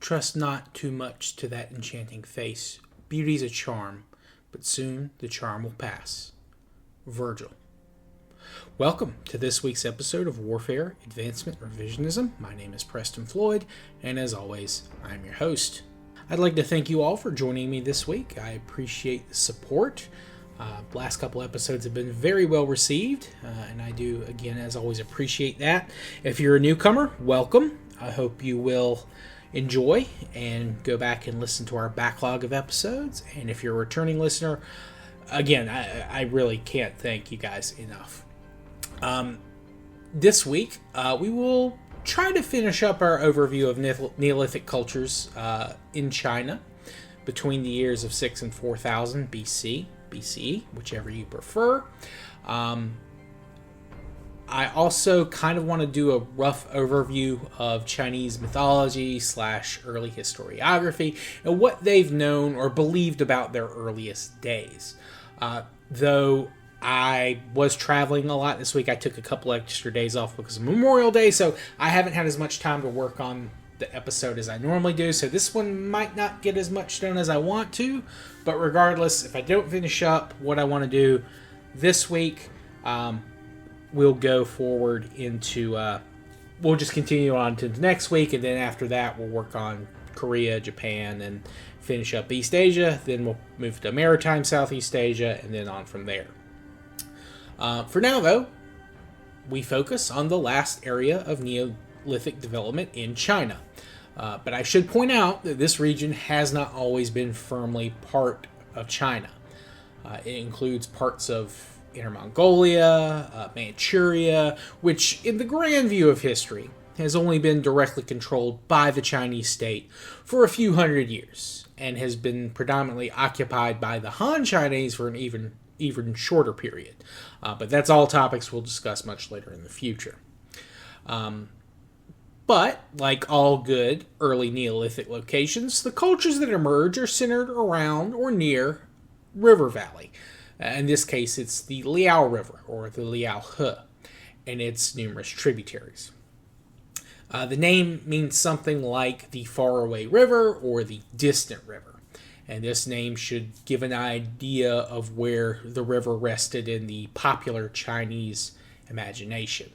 Trust not too much to that enchanting face. Beauty's a charm, but soon the charm will pass. Virgil. Welcome to this week's episode of Warfare, Advancement, Revisionism. My name is Preston Floyd, and as always, I'm your host. I'd like to thank you all for joining me this week. I appreciate the support. Last couple episodes have been very well received, and I do, again, as always, appreciate that. If you're a newcomer, welcome. I hope you will enjoy and go back and listen to our backlog of episodes. And if you're a returning listener, again, I really can't thank you guys enough. This week, we will try to finish up our overview of Neolithic cultures in China between the years of 6 and 4000 BC, BCE, whichever you prefer. I also kind of want to do a rough overview of Chinese mythology / early historiography and what they've known or believed about their earliest days. Though I was traveling a lot this week, I took a couple extra days off because of Memorial Day, so I haven't had as much time to work on the episode as I normally do, so this one might not get as much done as I want to, but regardless, if I don't finish up what I want to do this week, we'll go forward into, we'll just continue on to the next week, and then after that, we'll work on Korea, Japan, and finish up East Asia. Then we'll move to Maritime Southeast Asia, and then on from there. For now, though, we focus on the last area of Neolithic development in China. But I should point out that this region has not always been firmly part of China. It includes parts of Inner Mongolia, Manchuria, which in the grand view of history has only been directly controlled by the Chinese state for a few hundred years and has been predominantly occupied by the Han Chinese for an even shorter period. But that's all topics we'll discuss much later in the future. But, like all good early Neolithic locations, the cultures that emerge are centered around or near river valley. In this case, it's the Liao River, or the Liao and its numerous tributaries. The name means something like the faraway river or the distant river. And this name should give an idea of where the river rested in the popular Chinese imagination.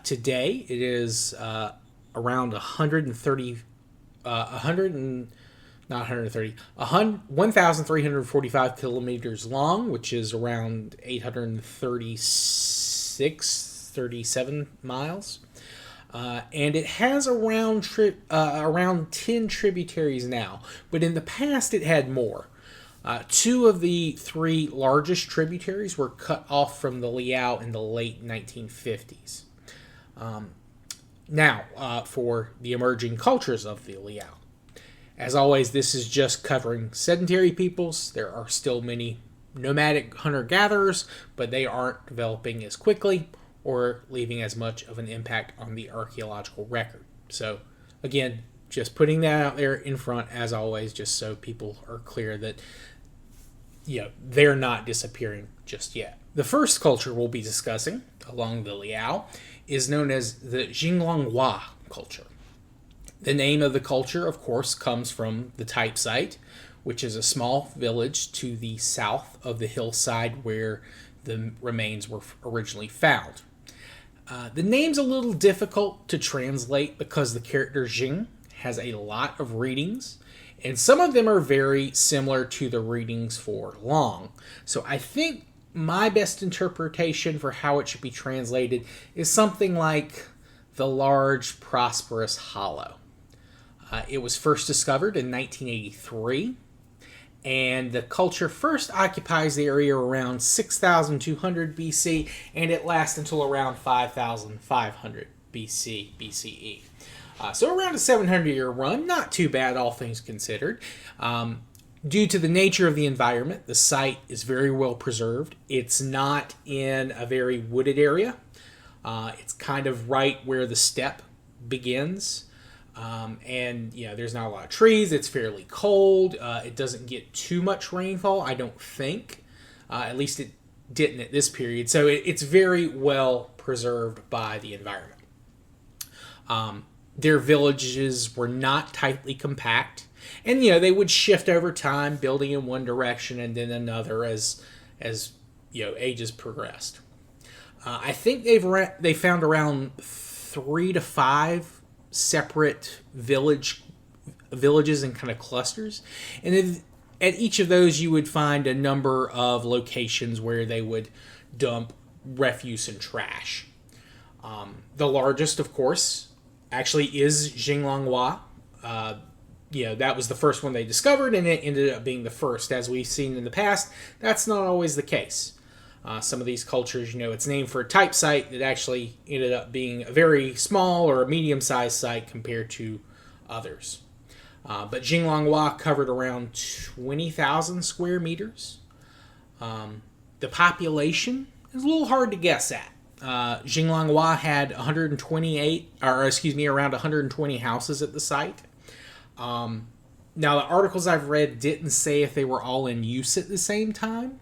Today, it is around 1,345 kilometers long, which is around 37 miles. And it has around 10 tributaries now, but in the past it had more. Two of the three largest tributaries were cut off from the Liao in the late 1950s. Now, for the emerging cultures of the Liao. As always, this is just covering sedentary peoples. There are still many nomadic hunter-gatherers, but they aren't developing as quickly or leaving as much of an impact on the archaeological record. So, again, just putting that out there in front, as always, just so people are clear that they're not disappearing just yet. The first culture we'll be discussing along the Liao is known as the Xinglongwa culture. The name of the culture, of course, comes from the type site, which is a small village to the south of the hillside where the remains were originally found. The name's a little difficult to translate because the character Xing has a lot of readings, and some of them are very similar to the readings for Long. So I think my best interpretation for how it should be translated is something like the large, prosperous hollow. It was first discovered in 1983, and the culture first occupies the area around 6,200 BC, and it lasts until around 5,500 BCE. So around a 700-year run, not too bad, all things considered. Due to the nature of the environment, the site is very well preserved. It's not in a very wooded area. It's kind of right where the steppe begins. And there's not a lot of trees. It's fairly cold. It doesn't get too much rainfall, I don't think. At least it didn't at this period. So it's very well preserved by the environment. Their villages were not tightly compact, and they would shift over time, building in one direction and then another as ages progressed. I think they found around 3 to 5 separate villages and kind of clusters, and at each of those you would find a number of locations where they would dump refuse and trash. The largest, of course, actually is Xinglongwa. That was the first one they discovered, and it ended up being the first. As we've seen in the past, that's not always the case. Some of these cultures, it's named for a type site that actually ended up being a very small or a medium-sized site compared to others. But Xinglongwa covered around 20,000 square meters. The population is a little hard to guess at. Xinglongwa had around 120 houses at the site. Now, the articles I've read didn't say if they were all in use at the same time.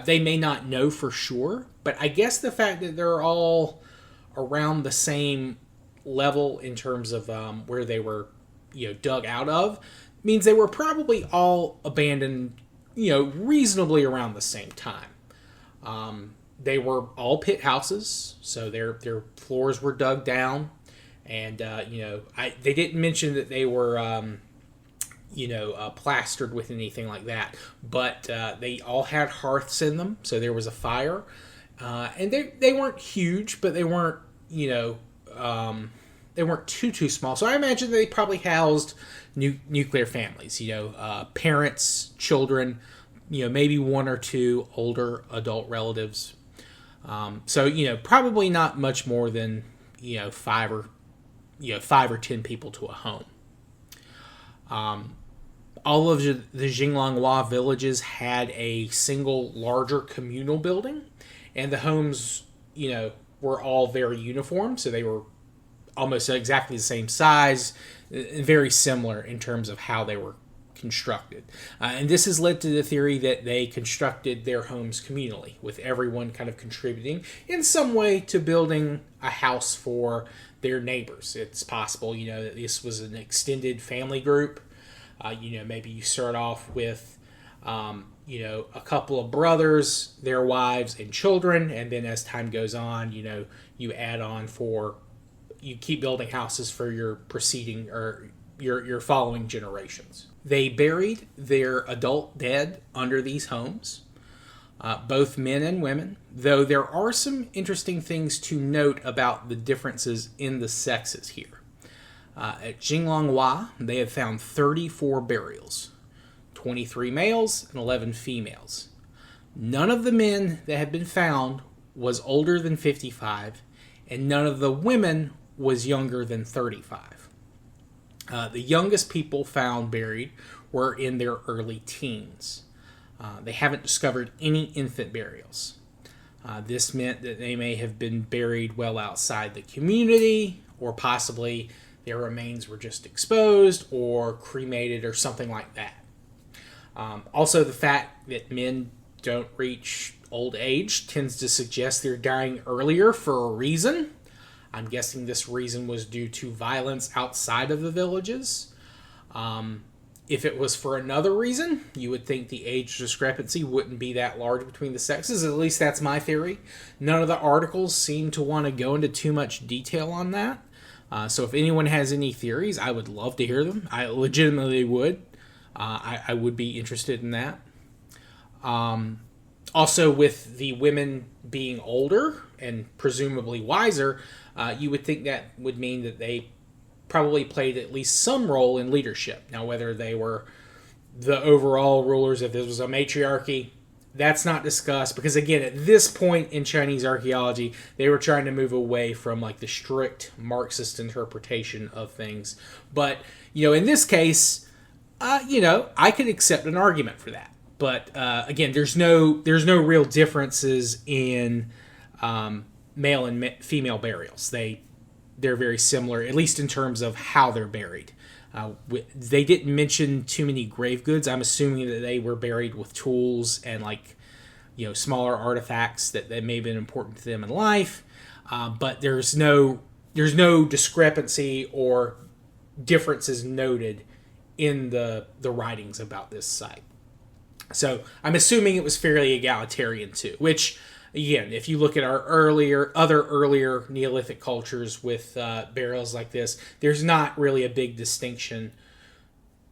They may not know for sure, but I guess the fact that they're all around the same level in terms of where they were, dug out of, means they were probably all abandoned, reasonably around the same time. They were all pit houses, so their floors were dug down, and they didn't mention that they were plastered with anything like that, but they all had hearths in them, so there was a fire, and they weren't huge, but they weren't too small. So I imagine they probably housed nuclear families, parents, children, maybe 1 or 2 older adult relatives. So probably not much more than 5 or 10 people to a home. All of the Xinglongwa villages had a single larger communal building, and the homes, were all very uniform, so they were almost exactly the same size, very similar in terms of how they were constructed. And this has led to the theory that they constructed their homes communally, with everyone kind of contributing in some way to building a house for their neighbors. It's possible, that this was an extended family group. Maybe you start off with, a couple of brothers, their wives, and children, and then as time goes on, you add on you keep building houses for your preceding or your following generations. They buried their adult dead under these homes, both men and women, though there are some interesting things to note about the differences in the sexes here. At Xinglongwa, they have found 34 burials, 23 males and 11 females. None of the men that had been found was older than 55, and none of the women was younger than 35. The youngest people found buried were in their early teens. They haven't discovered any infant burials. This meant that they may have been buried well outside the community, or possibly their remains were just exposed or cremated or something like that. Also, the fact that men don't reach old age tends to suggest they're dying earlier for a reason. I'm guessing this reason was due to violence outside of the villages. If it was for another reason, you would think the age discrepancy wouldn't be that large between the sexes. At least that's my theory. None of the articles seem to want to go into too much detail on that. So if anyone has any theories, I would love to hear them. I legitimately would. I would be interested in that. Also, with the women being older and presumably wiser, you would think that would mean that they probably played at least some role in leadership. Now, whether they were the overall rulers, if this was a matriarchy, that's not discussed, because again, at this point in Chinese archaeology, they were trying to move away from like the strict Marxist interpretation of things. But, in this case, I could accept an argument for that. But again, there's no real differences in male and female burials. They're very similar, at least in terms of how they're buried. They didn't mention too many grave goods. I'm assuming that they were buried with tools and smaller artifacts that may have been important to them in life. But there's no there's no discrepancy or differences noted in the writings about this site. So I'm assuming it was fairly egalitarian too, which, again, if you look at our earlier Neolithic cultures with burials like this, there's not really a big distinction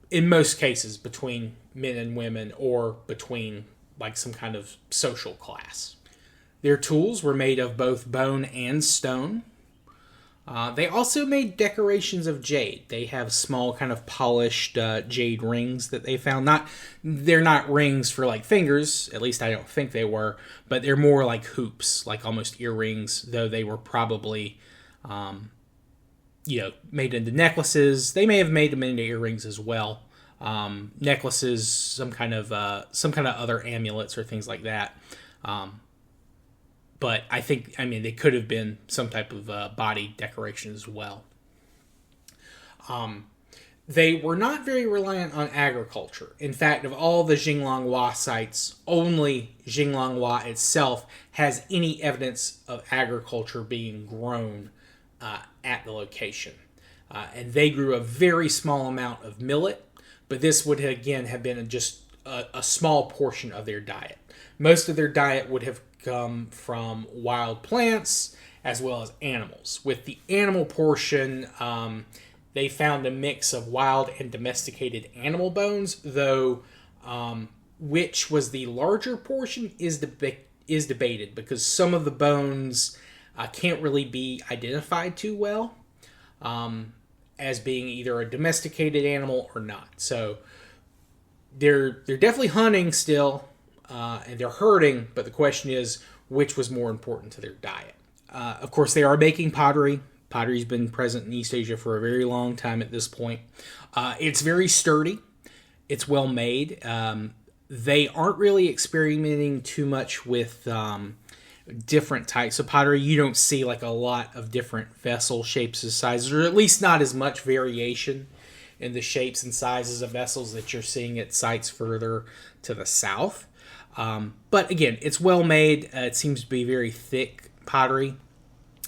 in most cases between men and women or between like some kind of social class. Their tools were made of both bone and stone. They also made decorations of jade. They have small kind of polished jade rings that they found. They're not rings for like fingers, at least I don't think they were, but they're more like hoops, like almost earrings, though they were probably, made into necklaces. They may have made them into earrings as well. Necklaces, some kind of other amulets or things like that. But they could have been some type of body decoration as well. They were not very reliant on agriculture. In fact, of all the Xinglongwa sites, only Xinglongwa itself has any evidence of agriculture being grown at the location. And they grew a very small amount of millet, but this would, again, have been just a small portion of their diet. Most of their diet would have come from wild plants as well as animals. With the animal portion, they found a mix of wild and domesticated animal bones, though which was the larger portion is debated, because some of the bones can't really be identified too well as being either a domesticated animal or not. So they're definitely hunting still, and they're herding, but the question is, which was more important to their diet? Of course, they are making pottery. Pottery's been present in East Asia for a very long time at this point. It's very sturdy. It's well made. They aren't really experimenting too much with different types of pottery. You don't see like a lot of different vessel shapes and sizes, or at least not as much variation in the shapes and sizes of vessels that you're seeing at sites further to the south. But again, it's well made. It seems to be very thick pottery.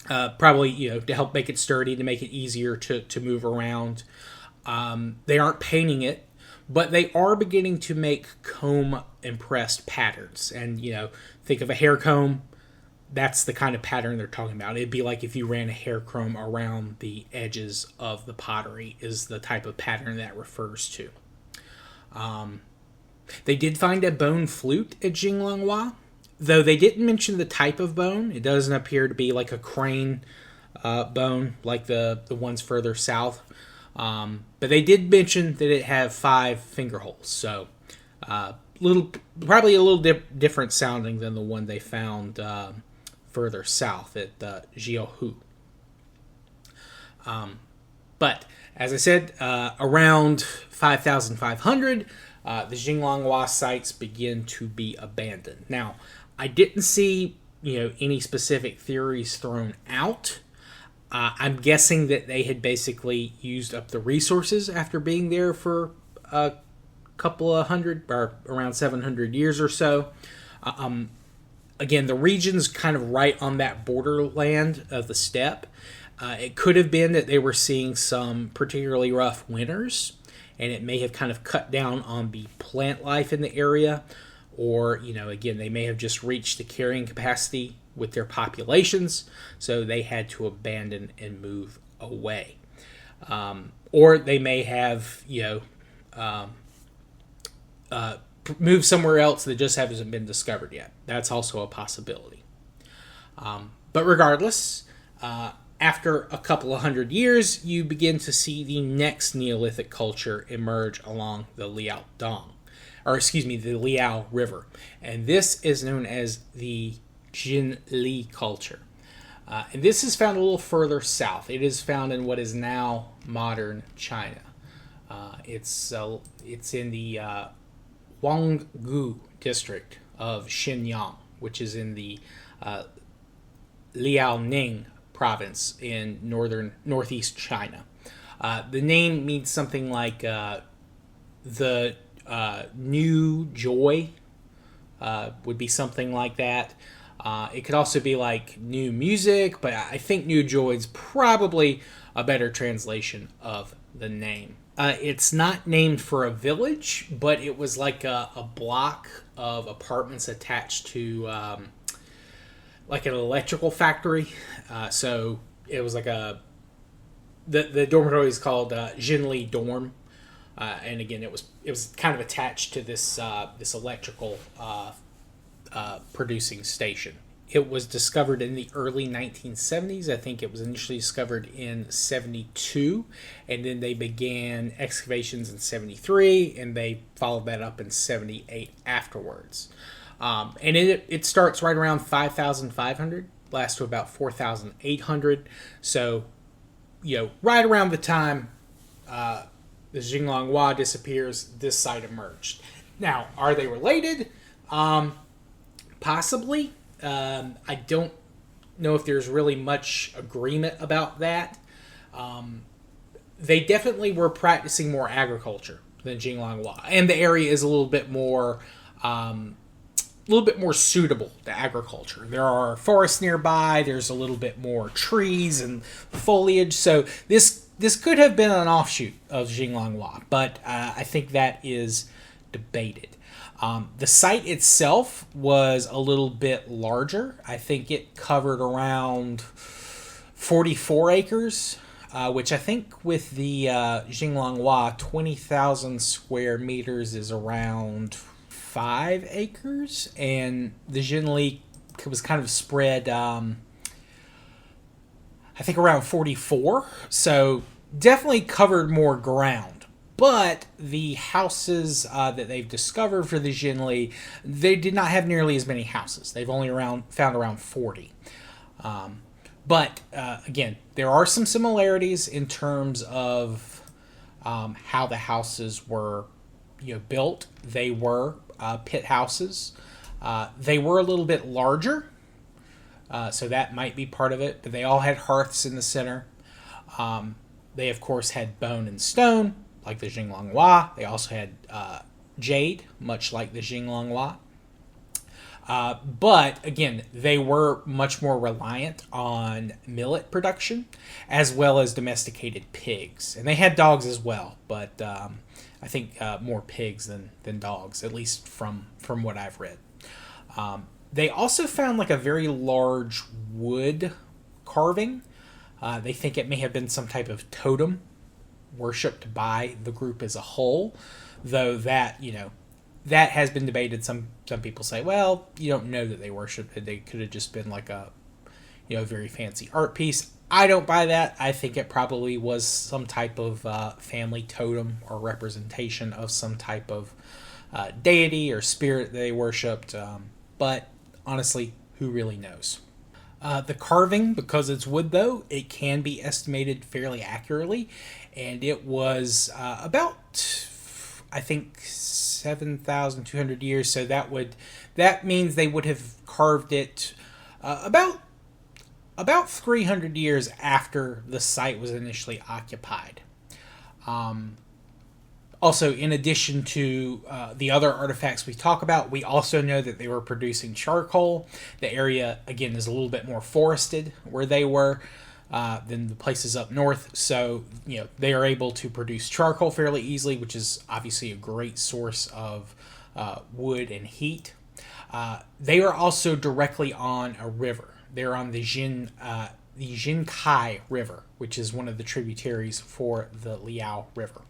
Probably, to help make it sturdy, to make it easier to move around. They aren't painting it, but they are beginning to make comb impressed patterns. And, think of a hair comb. That's the kind of pattern they're talking about. It'd be like if you ran a hair comb around the edges of the pottery is the type of pattern that refers to. They did find a bone flute at Xinglongwa, though they didn't mention the type of bone. It doesn't appear to be like a crane bone like the ones further south. But they did mention that it had 5 finger holes. So probably a little different sounding than the one they found further south at Zhaobaogou. But as I said, around 5,500, the Xinglongwa sites begin to be abandoned. Now, I didn't see any specific theories thrown out. I'm guessing that they had basically used up the resources after being there for a couple of hundred, or around 700 years or so. Again, the region's kind of right on that borderland of the steppe. It could have been that they were seeing some particularly rough winters, and it may have kind of cut down on the plant life in the area. Or, again, they may have just reached the carrying capacity with their populations, so they had to abandon and move away. Or they may have, moved somewhere else that just hasn't been discovered yet. That's also a possibility. But regardless, after a couple of hundred years, you begin to see the next Neolithic culture emerge along the Liao River. And this is known as the Xinle culture. And this is found a little further south. It is found in what is now modern China. It's in the Huanggu district of Xinjiang, which is in the Liaoning province in northeast China. The name means something like the new joy, would be something like that. It could also be like new music, but I think New Joy's probably a better translation of the name. It's not named for a village, but it was like a block of apartments attached to like an electrical factory. So it was like the dormitory is called Xinle dorm, and again it was kind of attached to this electrical producing station. It was discovered in the early 1970s. I think it was initially discovered in 72, and then they began excavations in 73, and they followed that up in 78 afterwards. And it starts right around 5,500, lasts to about 4,800. So, right around the time the Xinglongwa disappears, this site emerged. Now, are they related? Possibly. I don't know if there's really much agreement about that. They definitely were practicing more agriculture than Xinglongwa, and the area is a little bit more suitable to agriculture. There are forests nearby. There's a little bit more trees and foliage. So this could have been an offshoot of Xinglongwa, but I think that is debated. The site itself was a little bit larger. I think it covered around 44 acres, which I think with the Xinglongwa, 20,000 square meters is around 5 acres. And the Xinle was kind of spread, I think, around 44. So definitely covered more ground. But the houses that they've discovered for the Xinle, they did not have nearly as many houses. They've only found around 40. But again, there are some similarities in terms of how the houses were built. They were pit houses. They were a little bit larger, so that might be part of it. But they all had hearths in the center. They, of course, had bone and stone, like the Xinglongwa. They also had jade, much like the Xinglongwa. But, again, they were much more reliant on millet production, as well as domesticated pigs. And they had dogs as well, but I think more pigs than dogs, at least from what I've read. They also found like a very large wood carving. They think it may have been some type of totem worshipped by the group as a whole, though that that has been debated. Some people say, well, you don't know that they worshipped it. They could have just been like a very fancy art piece. I don't buy that. I think it probably was some type of family totem or representation of some type of deity or spirit they worshipped. But honestly, who really knows? The carving, because it's wood though, it can be estimated fairly accurately, and it was about, I think, 7,200 years. So that means they would have carved it about 300 years after the site was initially occupied. Also, in addition to the other artifacts we talk about, we also know that they were producing charcoal. The area, again, is a little bit more forested where they were than the places up north. So, they are able to produce charcoal fairly easily, which is obviously a great source of wood and heat. They are also directly on a river. They're on the Jinkai River, which is one of the tributaries for the Liao River.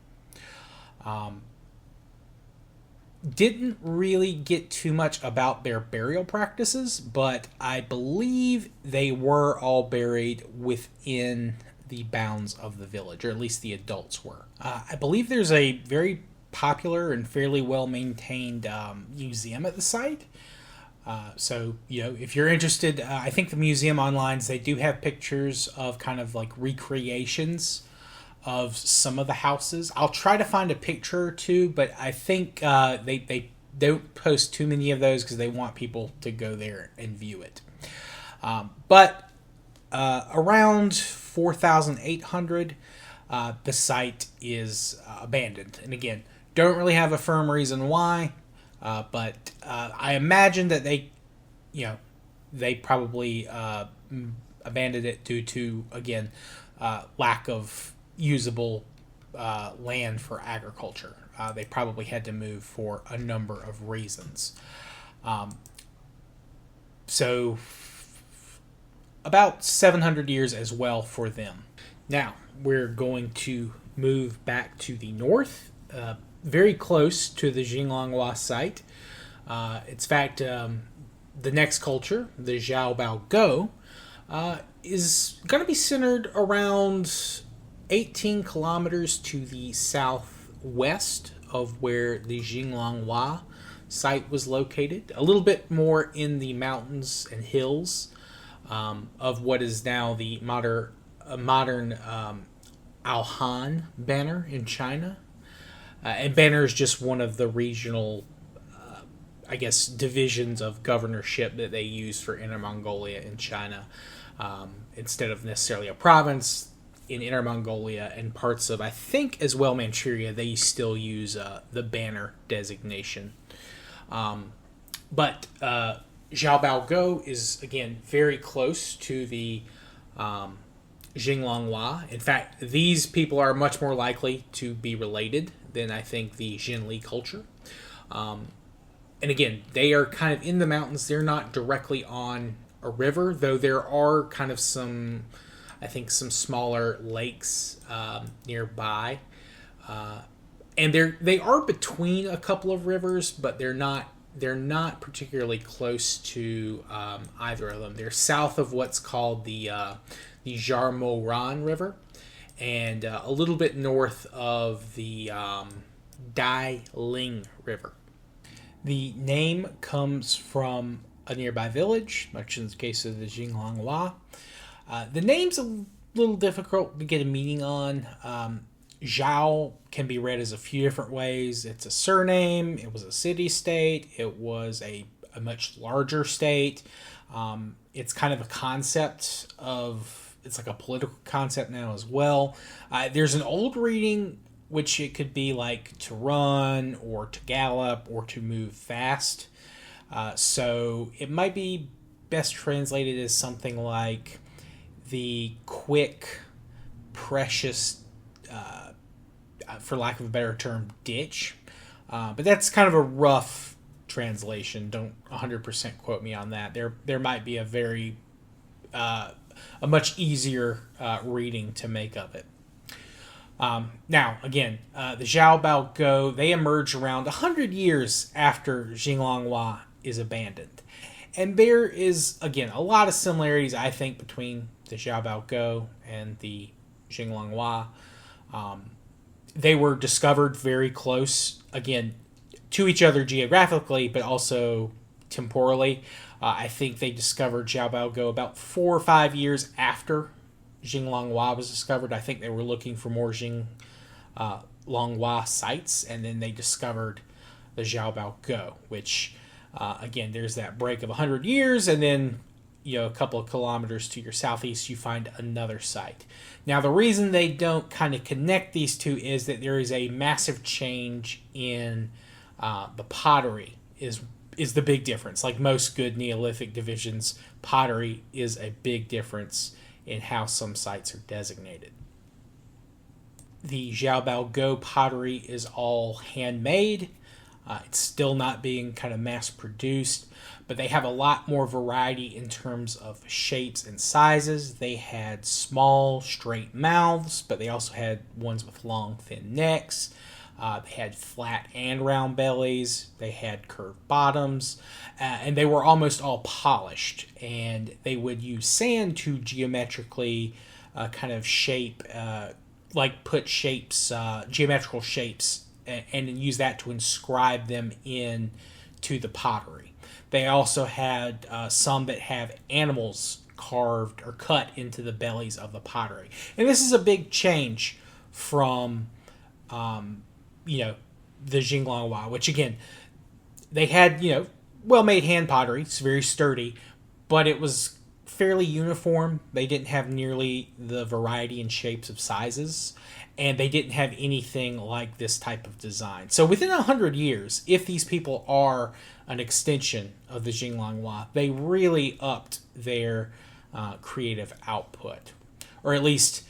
Didn't really get too much about their burial practices, but I believe they were all buried within the bounds of the village, or at least the adults were. I believe there's a very popular and fairly well-maintained museum at the site. So, if you're interested, I think the museum online, they do have pictures of kind of like recreations of some of the houses. I'll try to find a picture or two, but I think they don't post too many of those because they want people to go there and view it. But around 4,800, the site is abandoned. And again, don't really have a firm reason why, but I imagine that they probably abandoned it due to, again, lack of usable land for agriculture. They probably had to move for a number of reasons. So about 700 years as well for them. Now, we're going to move back to the north, very close to the Xinglongwa site. In fact, the next culture, the Zhaobaogou, is going to be centered around 18 kilometers to the southwest of where the Xinglongwa site was located. A little bit more in the mountains and hills of what is now the modern Alhan Banner in China. And Banner is just one of the regional, divisions of governorship that they use for Inner Mongolia in China. Instead of necessarily a province, in Inner Mongolia and parts of, I think, as well Manchuria, they still use the Banner designation. But Zhaobaogou is, again, very close to the Xinglongwa. In fact, these people are much more likely to be related than, I think, the Xinle culture. And again, they are kind of in the mountains. They're not directly on a river, though there are kind of some smaller lakes nearby. And they are between a couple of rivers, but they're not particularly close to either of them. They're south of what's called the Jarmo River, and a little bit north of the Dai Ling River. The name comes from a nearby village, much in the case of the Xinglongwa. The name's a little difficult to get a meaning on. Zhao can be read as a few different ways. It's a surname. It was a city-state. It was a much larger state. It's kind of a concept of... It's like a political concept now as well. There's an old reading which it could be like to run or to gallop or to move fast. So it might be best translated as something like the quick, precious, for lack of a better term, ditch. But that's kind of a rough translation. Don't 100% quote me on that. There might be a much easier reading to make of it. Now, again, the Zhaobaogou, they emerge around 100 years after Xinglongwa is abandoned. And there is, again, a lot of similarities, I think, between the Zhaobaogou and the Xinglongwa. They were discovered very close, again, to each other geographically, but also temporally. I think they discovered Zhaobaogou about 4 or 5 years after Xinglongwa was discovered. I think they were looking for more Xinglongwa sites, and then they discovered the Zhaobaogou, which, again, there's that break of 100 years, and then, a couple of kilometers to your southeast, you find another site. Now, the reason they don't kind of connect these two is that there is a massive change in the pottery is the big difference. Like most good Neolithic divisions, pottery is a big difference in how some sites are designated. The Zhaobaogou pottery is all handmade. It's still not being kind of mass-produced, but they have a lot more variety in terms of shapes and sizes. They had small, straight mouths, but they also had ones with long, thin necks. They had flat and round bellies. They had curved bottoms, and they were almost all polished. And they would use sand to geometrically kind of shape, put shapes, geometrical shapes, and use that to inscribe them in to the pottery. They also had some that have animals carved or cut into the bellies of the pottery. And this is a big change from the Xinglongwa, which again, they had, well-made hand pottery. It's very sturdy, but it was fairly uniform. They didn't have nearly the variety and shapes of sizes, and they didn't have anything like this type of design. So within 100 years, if these people are an extension of the Xinglongwa, they really upped their creative output. Or at least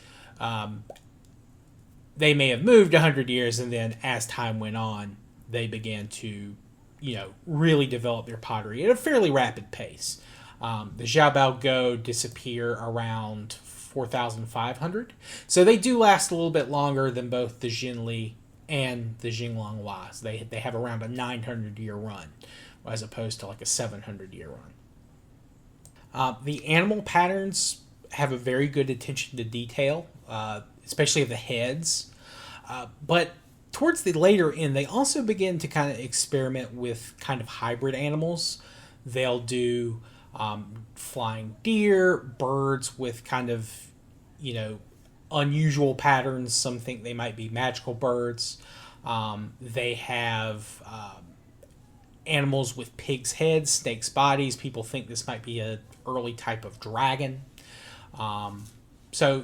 they may have moved 100 years, and then as time went on, they began to, really develop their pottery at a fairly rapid pace. The Zhaobaogou disappear around 4,500. So they do last a little bit longer than both the Xinle and the Xinglongwa. So they have around a 900-year run, as opposed to like a 700-year run. The animal patterns have a very good attention to detail, especially of the heads. But towards the later end, they also begin to kind of experiment with kind of hybrid animals. They'll do flying deer, birds with kind of, unusual patterns. Some think they might be magical birds. They have animals with pigs' heads, snakes' bodies. People think this might be an early type of dragon. So,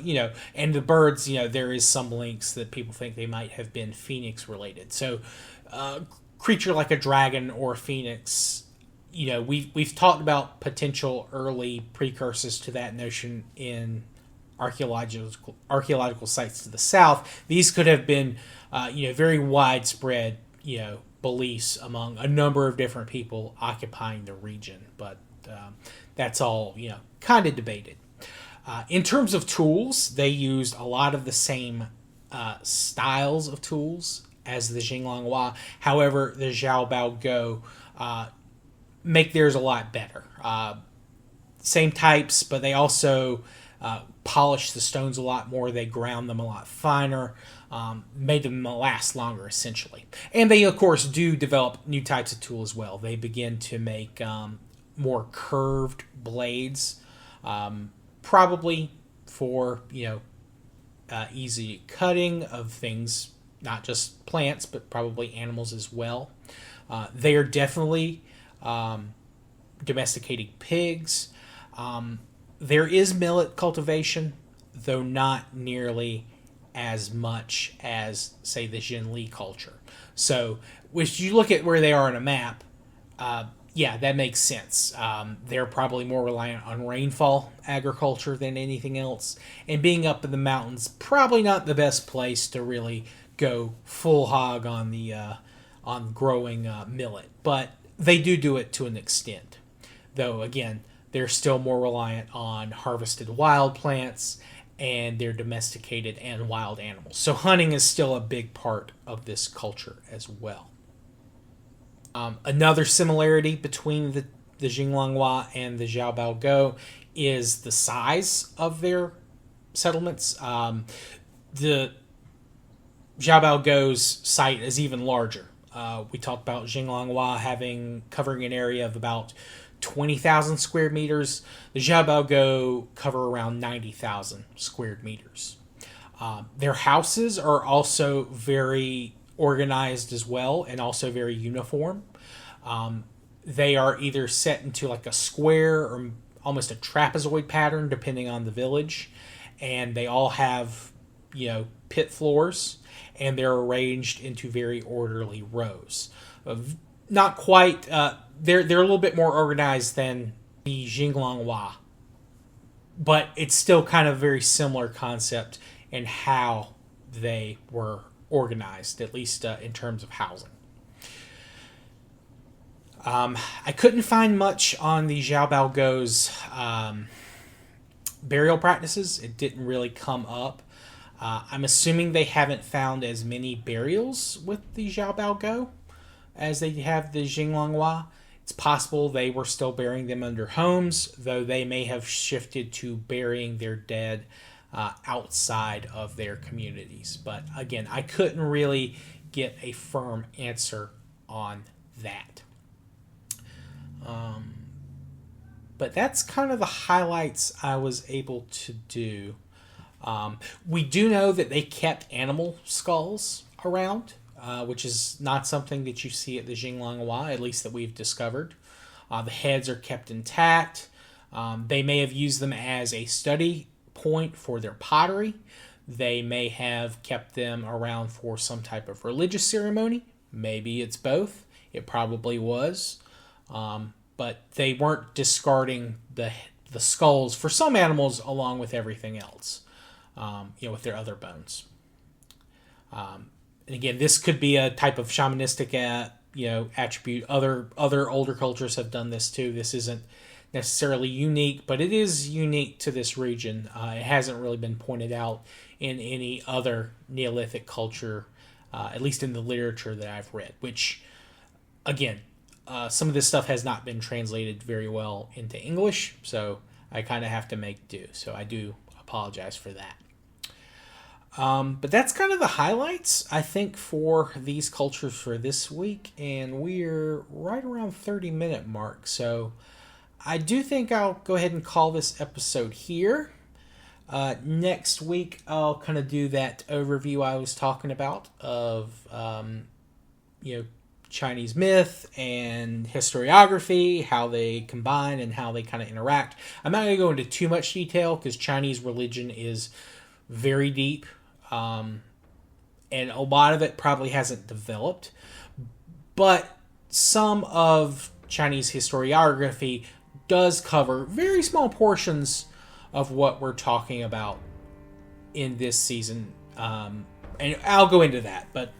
and the birds, there is some links that people think they might have been phoenix related. So, creature like a dragon or a phoenix, we've talked about potential early precursors to that notion in archaeological sites to the south. These could have been, very widespread, beliefs among a number of different people occupying the region. But that's all, kind of debated. In terms of tools, they used a lot of the same styles of tools as the Xinglongwa. However, the Zhaobaogou make theirs a lot better. Same types, but they also polished the stones a lot more. They ground them a lot finer, made them last longer, essentially. And they, of course, do develop new types of tools as well. They begin to make more curved blades, probably for, easy cutting of things, not just plants, but probably animals as well. They are definitely domesticating pigs. There is millet cultivation, though not nearly as much as, say, the Xinle culture. So, if you look at where they are on a map, yeah, that makes sense. They're probably more reliant on rainfall agriculture than anything else. And being up in the mountains, probably not the best place to really go full hog on the on growing millet. But they do it to an extent. Though, again, they're still more reliant on harvested wild plants and their domesticated and wild animals. So hunting is still a big part of this culture as well. Another similarity between the Xinglongwa and the Zhaobaogou is the size of their settlements. The Zhaobaogou's site is even larger. We talked about Xinglongwa covering an area of about 20,000 square meters. The Zhaobaogou cover around 90,000 square meters. Their houses are also very organized as well, and also very uniform. They are either set into like a square or almost a trapezoid pattern, depending on the village, and they all have, pit floors, and they're arranged into very orderly rows. Not quite. They're a little bit more organized than the Xinglongwa, but it's still kind of a very similar concept in how they were organized, at least in terms of housing. I couldn't find much on the Zhaobaogou's burial practices. It didn't really come up. I'm assuming they haven't found as many burials with the Zhaobaogou as they have the Xinglongwa. It's possible they were still burying them under homes, though they may have shifted to burying their dead outside of their communities. But again, I couldn't really get a firm answer on that. But that's kind of the highlights I was able to do. We do know that they kept animal skulls around, which is not something that you see at the Xinglongwa, at least that we've discovered. The heads are kept intact. They may have used them as a study point for their pottery. They may have kept them around for some type of religious ceremony. Maybe it's both. It probably was. But they weren't discarding the skulls for some animals along with everything else, with their other bones. And again, this could be a type of shamanistic, attribute. Other older cultures have done this too. This isn't necessarily unique, but it is unique to this region. It hasn't really been pointed out in any other Neolithic culture, at least in the literature that I've read, which, again, some of this stuff has not been translated very well into English, so I kind of have to make do. So I do apologize for that. But that's kind of the highlights, I think, for these cultures for this week, and we're right around 30-minute mark, so I do think I'll go ahead and call this episode here. Next week, I'll kind of do that overview I was talking about of, Chinese myth and historiography, how they combine and how they kind of interact. I'm not going to go into too much detail because Chinese religion is very deep, and a lot of it probably hasn't developed. But some of Chinese historiography does cover very small portions of what we're talking about in this season, and I'll go into that, but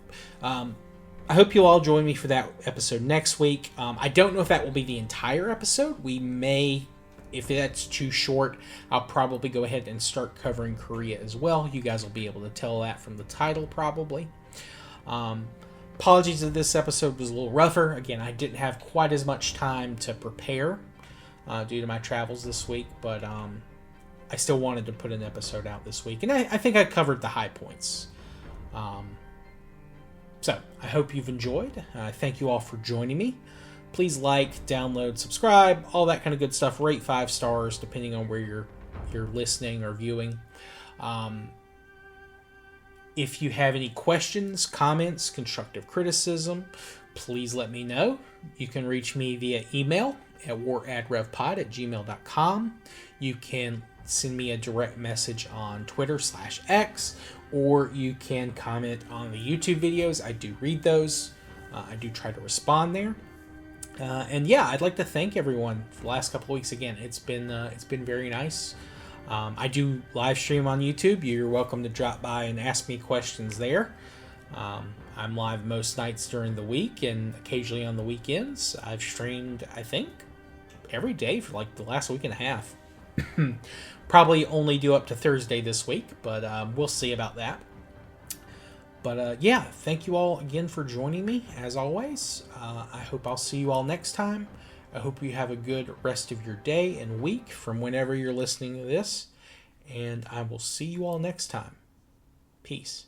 I hope you'll all join me for that episode next week. I don't know if that will be the entire episode. We may, if that's too short, I'll probably go ahead and start covering Korea as well. You guys will be able to tell that from the title, probably. Apologies if this episode was a little rougher. Again, I didn't have quite as much time to prepare due to my travels this week, but I still wanted to put an episode out this week, and I think I covered the high points. So, I hope you've enjoyed. Thank you all for joining me. Please like, download, subscribe, all that kind of good stuff. Rate 5 stars, depending on where you're listening or viewing. If you have any questions, comments, constructive criticism, please let me know. You can reach me via email at waradrevpod@gmail.com. You can send me a direct message on Twitter/X, or you can comment on the YouTube videos. I do read those. I do try to respond there. And yeah, I'd like to thank everyone for the last couple of weeks. Again, it's been very nice. I do live stream on YouTube. You're welcome to drop by and ask me questions there. I'm live most nights during the week and occasionally on the weekends. I've streamed, I think, every day for like the last week and a half. Probably only do up to Thursday this week, but we'll see about that. But yeah, thank you all again for joining me, as always. I hope I'll see you all next time. I hope you have a good rest of your day and week from whenever you're listening to this. And I will see you all next time. Peace.